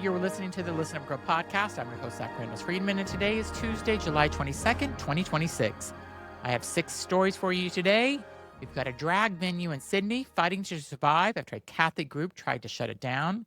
you're listening to the Listen Up Grow podcast. I'm your host, Zach Randles-Friedman, and today is Tuesday, July 22nd, 2026. I have 6 stories for you today. We've got a drag venue in Sydney fighting to survive after a Catholic group tried to shut it down.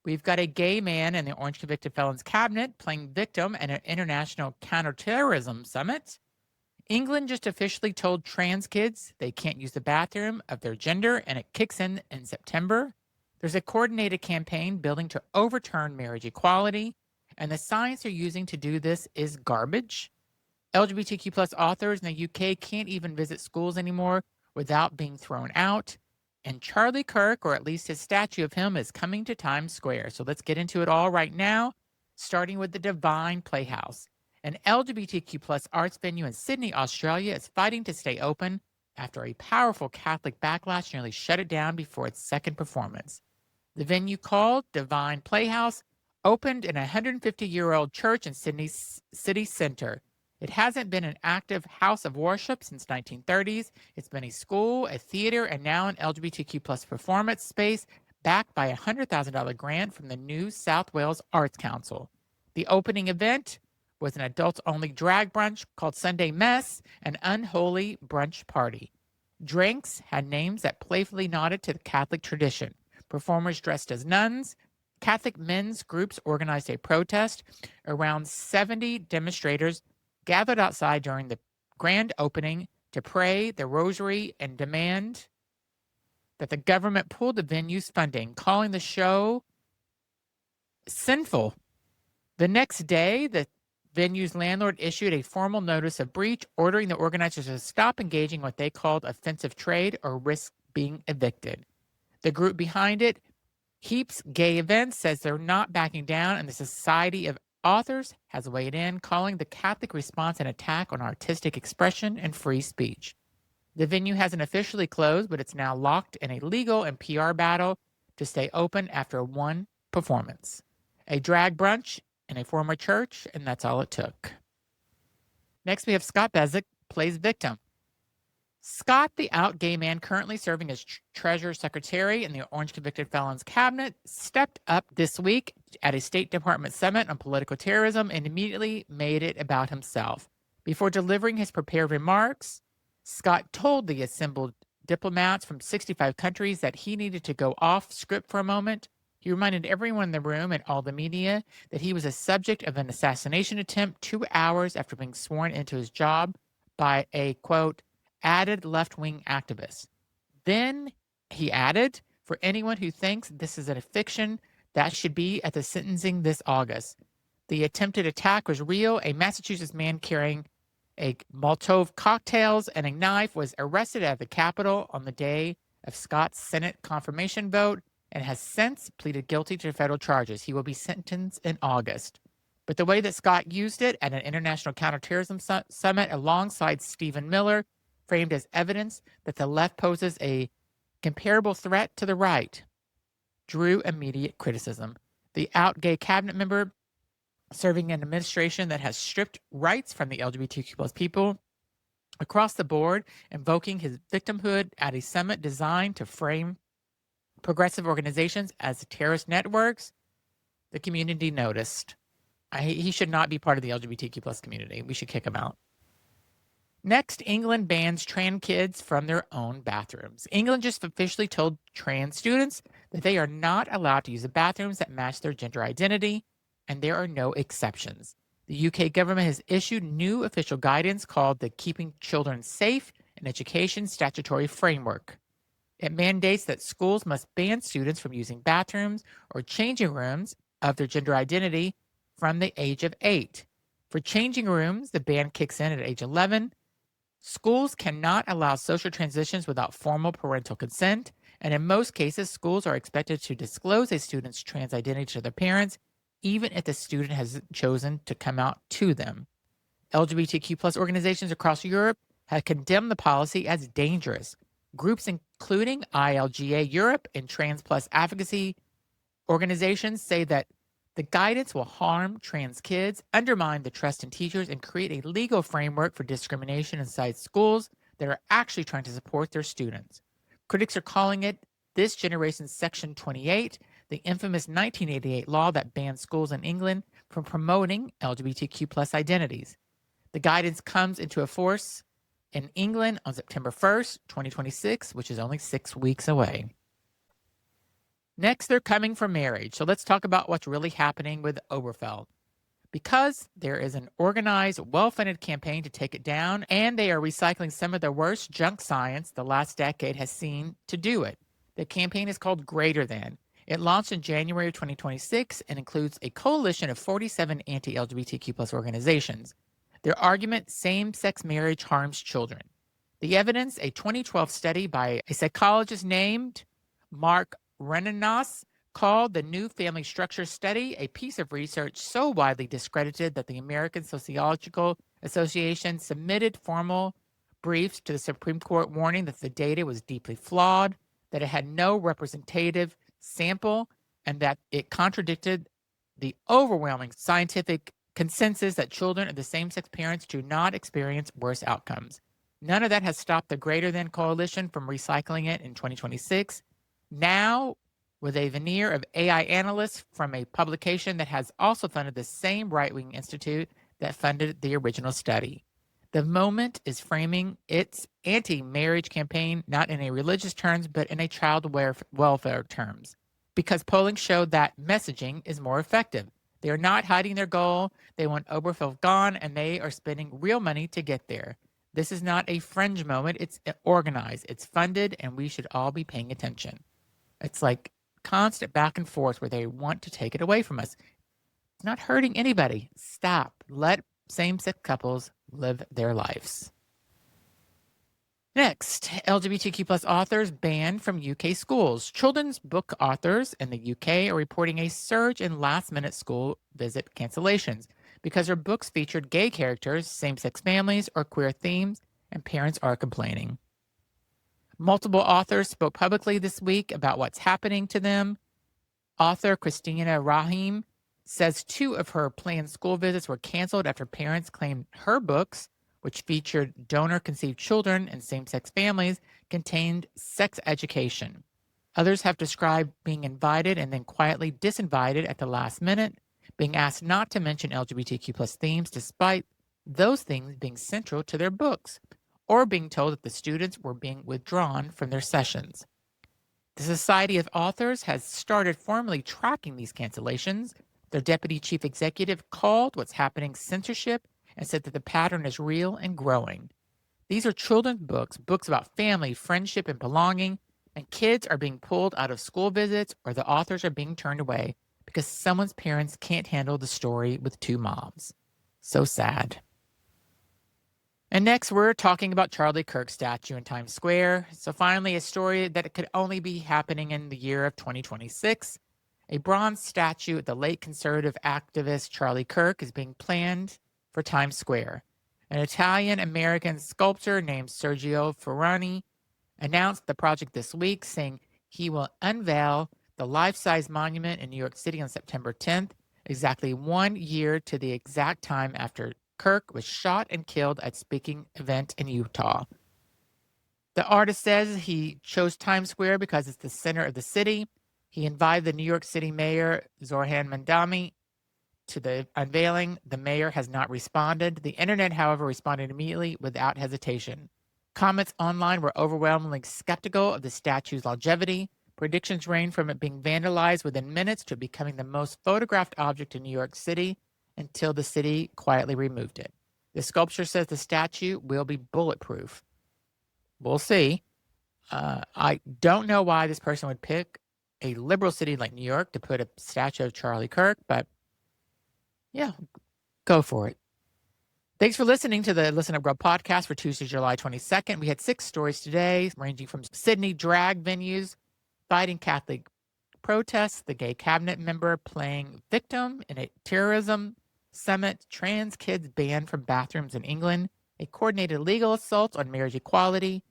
We've got a gay man in the Orange convicted felons cabinet playing victim at an international counterterrorism summit. England just officially told trans kids they can't use the bathroom of their gender, and it kicks in September. There's a coordinated campaign building to overturn marriage equality, and the science they're using to do this is garbage. LGBTQ plus authors in the UK can't even visit schools anymore without being thrown out. And Charlie Kirk, or at least his statue of him, is coming to Times Square. So let's get into it all right now, starting with the Divine Playhouse. An LGBTQ plus arts venue in Sydney, Australia, is fighting to stay open after a powerful Catholic backlash nearly shut it down before its second performance. The venue, called Divine Playhouse, opened in a 150-year-old church in Sydney's city centre. It hasn't been an active house of worship since 1930s. It's been a school, a theatre, and now an LGBTQ plus performance space backed by a $100,000 grant from the New South Wales Arts Council. The opening event was an adults-only drag brunch called Sunday Mess, an unholy brunch party. Drinks had names that playfully nodded to the Catholic tradition. Performers dressed as nuns. Catholic men's groups organized a protest. Around 70 demonstrators gathered outside during the grand opening to pray the rosary and demand that the government pull the venue's funding, calling the show sinful. The next day, the venue's landlord issued a formal notice of breach, ordering the organizers to stop engaging what they called offensive trade or risk being evicted. The group behind it, Heaps Gay Events, says they're not backing down, and the Society of Authors has weighed in, calling the Catholic response an attack on artistic expression and free speech. The venue hasn't officially closed, but it's now locked in a legal and PR battle to stay open after one performance. A drag brunch in a former church, and that's all it took. Next, we have Scott Bezic plays victim. Scott, the out gay man currently serving as Treasury Secretary in the Orange convicted felons cabinet, stepped up this week at a State Department summit on political terrorism and immediately made it about himself. Before delivering his prepared remarks, Scott told the assembled diplomats from 65 countries that he needed to go off script for a moment. He reminded everyone in the room and all the media that he was a subject of an assassination attempt 2 hours after being sworn into his job by a, quote, added left-wing activist. Then he added, for anyone who thinks this is a fiction, that should be at the sentencing this August. The attempted attack was real. A Massachusetts man carrying a Molotov cocktails and a knife was arrested at the Capitol on the day of Scott's Senate confirmation vote and has since pleaded guilty to federal charges. He will be sentenced in August. But the way that Scott used it at an international counterterrorism summit alongside Stephen Miller, framed as evidence that the left poses a comparable threat to the right, drew immediate criticism. The out gay cabinet member serving an administration that has stripped rights from the LGBTQ plus people across the board, invoking his victimhood at a summit designed to frame progressive organizations as terrorist networks, the community noticed. He should not be part of the LGBTQ plus community. We should kick him out. Next, England bans trans kids from their own bathrooms. England just officially told trans students that they are not allowed to use the bathrooms that match their gender identity, and there are no exceptions. The UK government has issued new official guidance called the Keeping Children Safe in Education Statutory Framework. It mandates that schools must ban students from using bathrooms or changing rooms of their gender identity from the age of 8. For changing rooms, the ban kicks in at age 11. Schools cannot allow social transitions without formal parental consent, and in most cases, schools are expected to disclose a student's trans identity to their parents, even if the student has chosen to come out to them. LGBTQ plus organizations across Europe have condemned the policy as dangerous. Groups including ILGA Europe and Trans Plus advocacy organizations say that the guidance will harm trans kids, undermine the trust in teachers, and create a legal framework for discrimination inside schools that are actually trying to support their students. Critics are calling it this generation's Section 28, the infamous 1988 law that banned schools in England from promoting LGBTQ plus identities. The guidance comes into force in England on September 1st, 2026, which is only 6 weeks away. Next, they're coming for marriage. So let's talk about what's really happening with Obergefell. Because there is an organized, well-funded campaign to take it down, and they are recycling some of the worst junk science the last decade has seen to do it. The campaign is called Greater Than. It launched in January of 2026 and includes a coalition of 47 anti-LGBTQ plus organizations. Their argument, same-sex marriage harms children. The evidence, a 2012 study by a psychologist named Mark Renanos, called the New Family Structure Study a piece of research so widely discredited that the American Sociological Association submitted formal briefs to the Supreme Court warning that the data was deeply flawed, that it had no representative sample, and that it contradicted the overwhelming scientific consensus that children of the same-sex parents do not experience worse outcomes. None of that has stopped the Greater Than Coalition from recycling it in 2026. Now, with a veneer of AI analysts from a publication that has also funded the same right-wing institute that funded the original study. The Moment is framing its anti-marriage campaign not in a religious terms, but in a child welfare terms, because polling showed that messaging is more effective. They are not hiding their goal. They want Obergefell gone, and they are spending real money to get there. This is not a fringe moment. It's organized. It's funded, and we should all be paying attention. It's like constant back and forth where they want to take it away from us. It's not hurting anybody. Stop. Let same-sex couples live their lives. Next, LGBTQ plus authors banned from UK schools. Children's book authors in the UK are reporting a surge in last-minute school visit cancellations because their books featured gay characters, same-sex families, or queer themes, and parents are complaining. Multiple authors spoke publicly this week about what's happening to them. Author Christina Rahim says 2 of her planned school visits were canceled after parents claimed her books, which featured donor-conceived children and same-sex families, contained sex education. Others have described being invited and then quietly disinvited at the last minute, being asked not to mention LGBTQ plus themes despite those things being central to their books, or being told that the students were being withdrawn from their sessions. The Society of Authors has started formally tracking these cancellations. Their deputy chief executive called what's happening censorship and said that the pattern is real and growing. These are children's books, books about family, friendship, and belonging, and kids are being pulled out of school visits or the authors are being turned away because someone's parents can't handle the story with 2 moms. So sad. And next, we're talking about Charlie Kirk's statue in Times Square. So finally, a story that it could only be happening in the year of 2026. A bronze statue of the late conservative activist Charlie Kirk is being planned for Times Square. An Italian-American sculptor named Sergio Ferrani announced the project this week, saying he will unveil the life-size monument in New York City on September 10th, exactly 1 year to the exact time after Kirk was shot and killed at a speaking event in Utah. The artist says he chose Times Square because it's the center of the city. He invited the New York City Mayor, Zohran Mamdani, to the unveiling. The mayor has not responded. The internet, however, responded immediately without hesitation. Comments online were overwhelmingly skeptical of the statue's longevity. Predictions range from it being vandalized within minutes to becoming the most photographed object in New York City until the city quietly removed it. The sculpture says the statue will be bulletproof. We'll see. I don't know why this person would pick a liberal city like New York to put a statue of Charlie Kirk, but yeah, go for it. Thanks for listening to the Listen Up Girl podcast for Tuesday, July 22nd. We had 6 stories today, ranging from Sydney drag venues, fighting Catholic protests, the gay cabinet member playing victim in a terrorism summit, trans kids banned from bathrooms in England, a coordinated legal assault on marriage equality,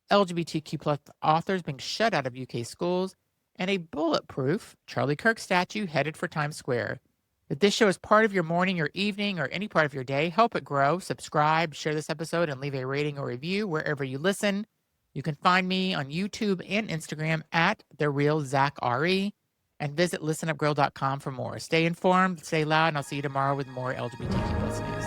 LGBTQ plus authors being shut out of UK schools, and a bulletproof Charlie Kirk statue headed for Times Square. If this show is part of your morning or evening or any part of your day, help it grow. Subscribe, share this episode, and leave a rating or review wherever you listen. You can find me on YouTube and Instagram at TheRealZachRE. and visit listenupgirl.com for more. Stay informed, stay loud, and I'll see you tomorrow with more LGBTQ Plus news.